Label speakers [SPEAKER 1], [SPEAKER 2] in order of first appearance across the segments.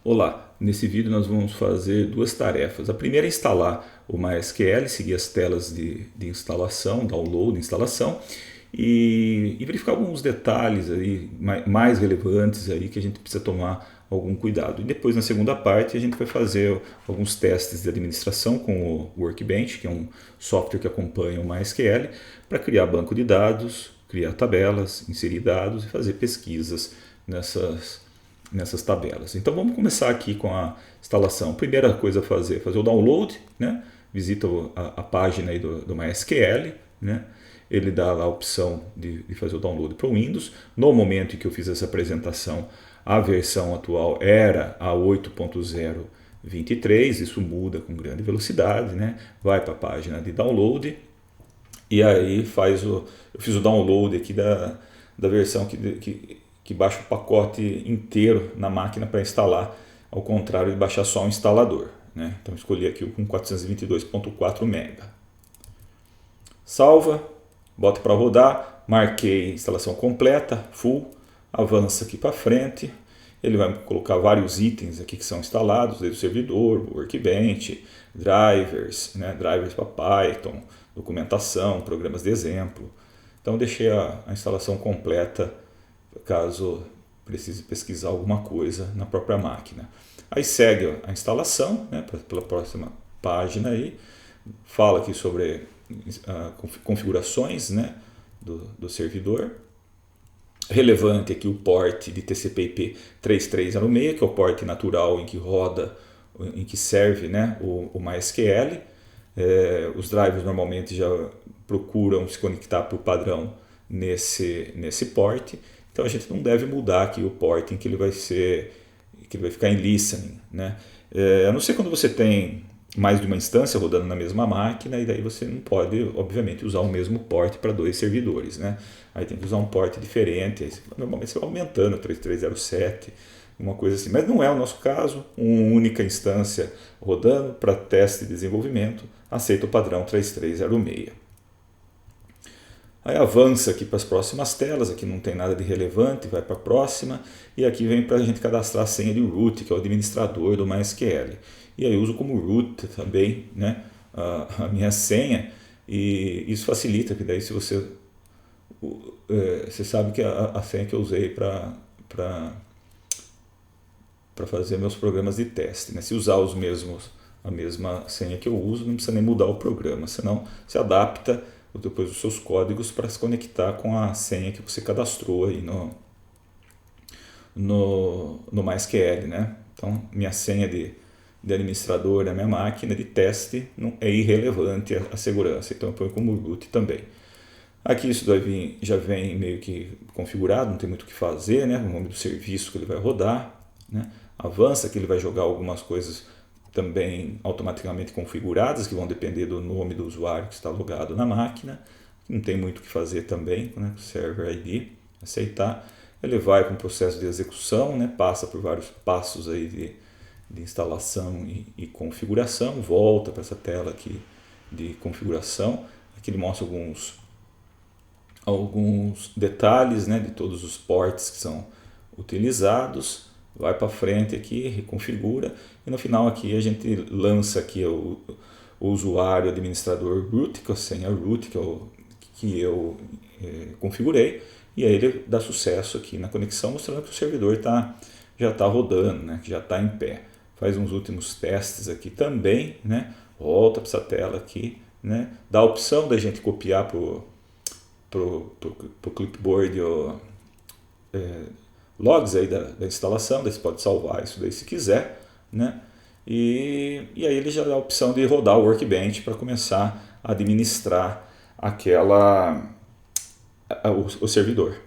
[SPEAKER 1] Olá, nesse vídeo nós vamos fazer duas tarefas. A primeira é instalar o MySQL, seguir as telas de instalação, download, instalação e verificar alguns detalhes aí mais relevantes aí que a gente precisa tomar algum cuidado. E depois na segunda parte a gente vai fazer alguns testes de administração com o Workbench, que é um software que acompanha o MySQL, para criar banco de dados, criar tabelas, inserir dados e fazer pesquisas nessas tabelas. Então vamos começar aqui com a instalação. Primeira coisa a fazer o download, né? Visita a página aí do MySQL, né? Ele dá lá a opção de fazer o download para o Windows. No momento em que eu fiz essa apresentação, a versão atual era a 8.023, isso muda com grande velocidade, né? Vai para a página de download e aí eu fiz o download aqui da versão que baixa o pacote inteiro na máquina para instalar, ao contrário de baixar só o instalador, né? Então escolhi aqui o com 422.4 MB. Salva, bota para rodar, marquei instalação completa, full, avança aqui para frente, ele vai colocar vários itens aqui que são instalados, desde o servidor, Workbench, drivers, né? Drivers para Python, documentação, programas de exemplo. Então deixei a instalação completa caso precise pesquisar alguma coisa na própria máquina. Aí segue a instalação, né, pela próxima página aí, fala aqui sobre configurações, né, do servidor. Relevante aqui o port de TCP/IP 3306, que é o port natural em que serve, né, o MySQL. Os drivers normalmente já procuram se conectar para o padrão nesse port. Então a gente não deve mudar aqui o port em que ele vai ficar em listening, né? A não ser quando você tem mais de uma instância rodando na mesma máquina, e daí você não pode, obviamente, usar o mesmo port para dois servidores, né? Aí tem que usar um port diferente, aí normalmente você vai aumentando 3307, uma coisa assim. Mas não é o nosso caso, uma única instância rodando para teste e desenvolvimento, aceita o padrão 3306. Aí avança aqui para as próximas telas, aqui não tem nada de relevante, vai para a próxima, e aqui vem para a gente cadastrar a senha de root, que é o administrador do MySQL. E aí eu uso como root também, né, a minha senha, e isso facilita, porque daí se você sabe que a senha que eu usei para fazer meus programas de teste, né? Se usar a mesma senha que eu uso, não precisa nem mudar o programa, senão se adapta depois os seus códigos para se conectar com a senha que você cadastrou aí no MySQL, né? Então, minha senha de administrador da minha máquina de teste não é irrelevante à segurança, então eu ponho como root também. Aqui isso já vem meio que configurado, não tem muito o que fazer, né? O nome do serviço que ele vai rodar, né? Avança que ele vai jogar algumas coisas também automaticamente configuradas, que vão depender do nome do usuário que está logado na máquina. Não tem muito o que fazer também, né? Server ID, aceitar. Ele vai com o processo de execução, né? Passa por vários passos aí de instalação e configuração, volta para essa tela aqui de configuração. Aqui ele mostra alguns detalhes, né? De todos os ports que são utilizados. Vai para frente aqui, reconfigura, e no final aqui a gente lança aqui o usuário administrador root, que é a senha root que eu configurei, e aí ele dá sucesso aqui na conexão, mostrando que o servidor já está rodando, né, que já está em pé. Faz uns últimos testes aqui também, né, volta para essa tela aqui, né, dá a opção da gente copiar pro clipboard logs aí da instalação, daí você pode salvar isso daí se quiser, né? E aí ele já dá a opção de rodar o Workbench para começar a administrar o servidor.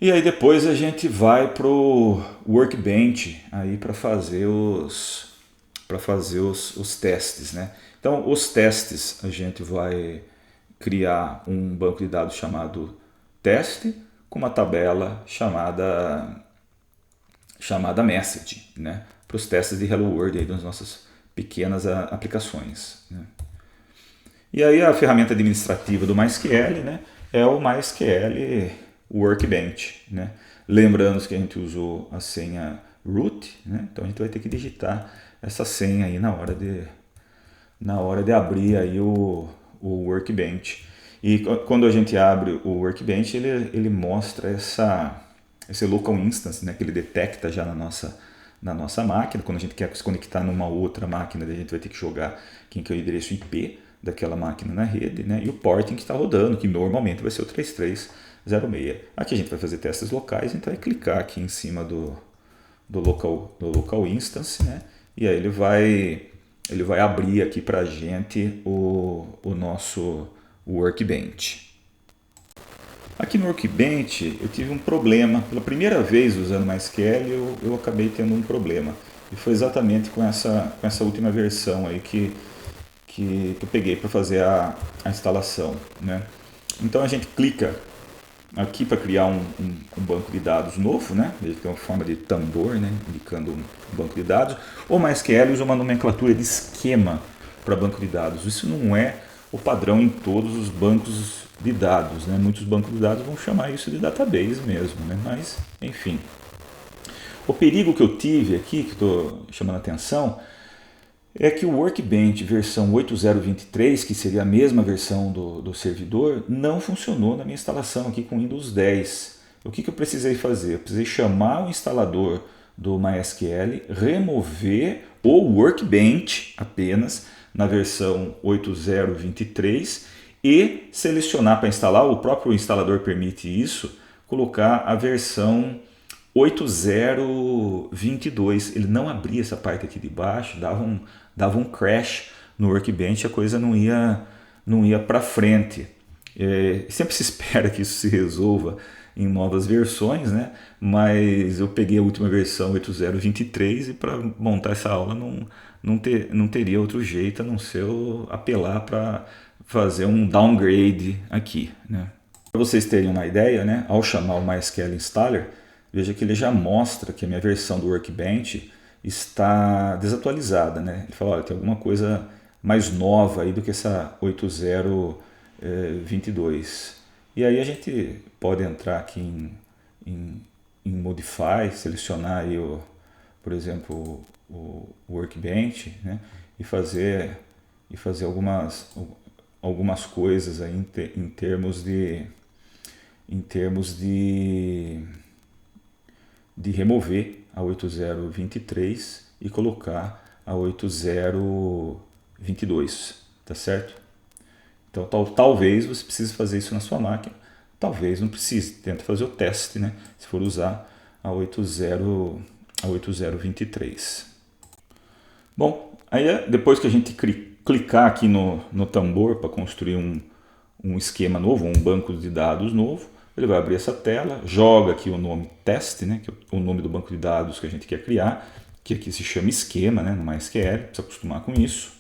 [SPEAKER 1] E aí depois a gente vai para o Workbench aí para fazer os testes, né? Então os testes a gente vai criar um banco de dados chamado teste, com uma tabela chamada message, né, para os testes de Hello World aí das nossas pequenas aplicações, né. E aí a ferramenta administrativa do MySQL, né, é o MySQL Workbench, né. Lembrando que a gente usou a senha root, né? Então a gente vai ter que digitar essa senha aí na hora de abrir aí o Workbench. E quando a gente abre o Workbench, ele mostra esse local instance, né, que ele detecta já na nossa máquina. Quando a gente quer se conectar numa outra máquina, a gente vai ter que jogar quem que é o endereço IP daquela máquina na rede, né, e o porting que está rodando, que normalmente vai ser o 3306. Aqui a gente vai fazer testes locais, então é clicar aqui em cima do local instance, né, e aí ele vai abrir aqui para a gente o nosso Workbench. Aqui no Workbench eu tive um problema. Pela primeira vez usando MySQL eu acabei tendo um problema. E foi exatamente com essa última versão aí que eu peguei para fazer a instalação, né? Então a gente clica aqui para criar um banco de dados novo, né? Ele tem uma forma de tambor, né? Indicando um banco de dados. O MySQL usa uma nomenclatura de esquema para banco de dados. Isso não é o padrão em todos os bancos de dados, né? Muitos bancos de dados vão chamar isso de database mesmo, né? Mas, enfim. O perigo que eu tive aqui, que estou chamando a atenção, é que o Workbench versão 8.0.23, que seria a mesma versão do servidor, não funcionou na minha instalação aqui com Windows 10. O que eu precisei fazer? Eu precisei chamar o instalador do MySQL, remover o Workbench apenas na versão 8.0.23 e selecionar para instalar, o próprio instalador permite isso, colocar a versão 8.0.22. Ele não abria essa parte aqui de baixo, dava um crash no Workbench, a coisa não ia para frente. Sempre se espera que isso se resolva em novas versões, né? Mas eu peguei a última versão 8.0.23 e para montar essa aula não teria outro jeito a não ser eu apelar para fazer um downgrade aqui, né? Para vocês terem uma ideia, né? Ao chamar o MySQL Installer, veja que ele já mostra que a minha versão do Workbench está desatualizada, né? Ele fala, olha, tem alguma coisa mais nova aí do que essa 8.0.22. E aí a gente pode entrar aqui em Modify, selecionar aí por exemplo, o Workbench, né? E fazer algumas coisas aí em termos de remover a 8.0.23 e colocar a 8.0.22, tá certo? Então talvez você precise fazer isso na sua máquina, talvez não precise, tenta fazer o teste, né? Se for usar a 8.0.23. Bom, aí depois que a gente clicar aqui no tambor para construir um esquema novo, um banco de dados novo, ele vai abrir essa tela, joga aqui o nome teste, né, que é o nome do banco de dados que a gente quer criar, que aqui se chama esquema, né, no MySQL, precisa acostumar com isso.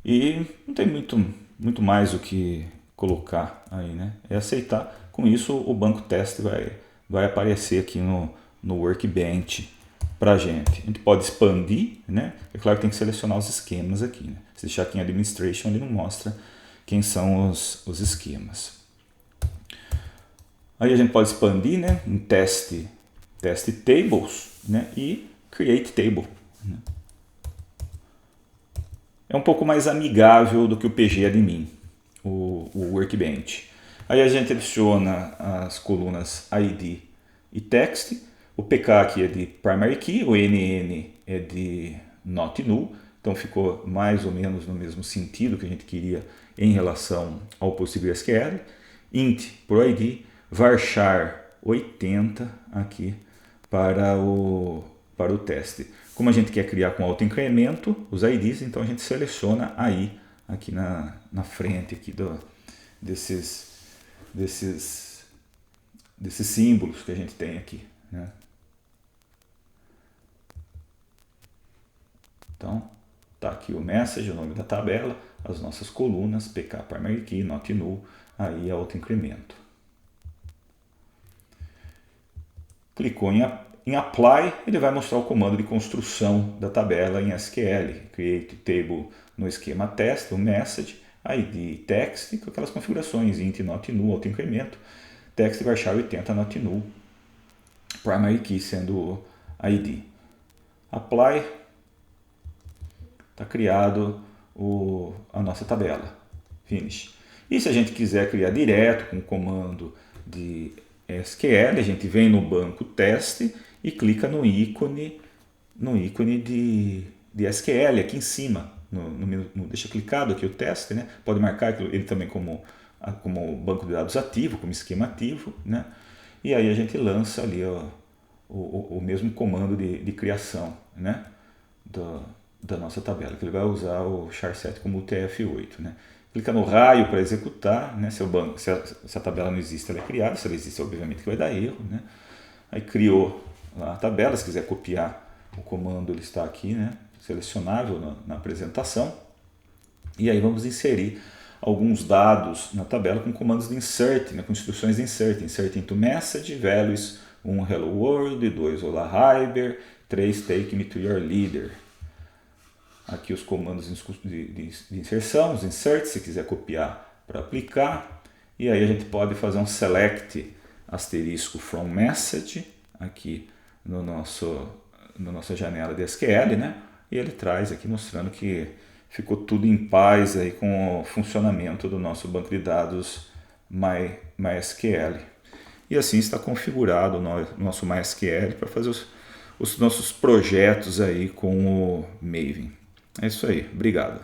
[SPEAKER 1] E não tem muito mais o que colocar aí, né, é aceitar. Com isso o banco teste vai aparecer aqui no Workbench para a gente. A gente pode expandir, né, é claro que tem que selecionar os esquemas aqui, né? Se deixar aqui em Administration ele não mostra quem são os esquemas. Aí a gente pode expandir, né, em test tables, né, e create table, né. É um pouco mais amigável do que o pgadmin, o Workbench. Aí a gente adiciona as colunas ID e text. O PK aqui é de primary key, o NN é de not null. Então ficou mais ou menos no mesmo sentido que a gente queria em relação ao PostgreSQL. Int por ID, varchar 80 aqui para o teste. Como a gente quer criar com autoincremento os IDs, então a gente seleciona aí aqui na frente aqui desses símbolos que a gente tem aqui, né? Então, tá aqui o message, o nome da tabela, as nossas colunas, PK primary key, not null, aí autoincremento. Clicou em apply, ele vai mostrar o comando de construção da tabela em SQL, create table no esquema test, o message, ID text, com aquelas configurações, int not null, autoincremento, text varchar 80 not null. primary key sendo o ID. Apply, está criado a nossa tabela. Finish. E se a gente quiser criar direto com o comando de SQL, a gente vem no banco teste e clica no ícone de SQL aqui em cima. Deixa clicado aqui o teste, né? Pode marcar ele também como banco de dados ativo, como esquema ativo, né? E aí a gente lança ali o mesmo comando de criação, né? Da nossa tabela, que ele vai usar o char7 como UTF-8, né? Clica no raio para executar, né? Se a tabela não existe, ela é criada. Se ela existe, obviamente que vai dar erro, né? Aí criou a tabela. Se quiser copiar o comando, ele está aqui, né? Selecionável na apresentação. E aí vamos inserir alguns dados na tabela com comandos de insert, né? Com instruções de insert. Insert into message, values 1 hello world, 2 olá Hyber, 3 take me to your leader. Aqui os comandos de inserção, os inserts, se quiser copiar para aplicar. E aí a gente pode fazer um select asterisco from message aqui na nossa janela de SQL, né? E ele traz aqui mostrando que ficou tudo em paz aí com o funcionamento do nosso banco de dados MySQL. E assim está configurado o nosso MySQL para fazer os nossos projetos aí com o Maven. É isso aí, obrigado.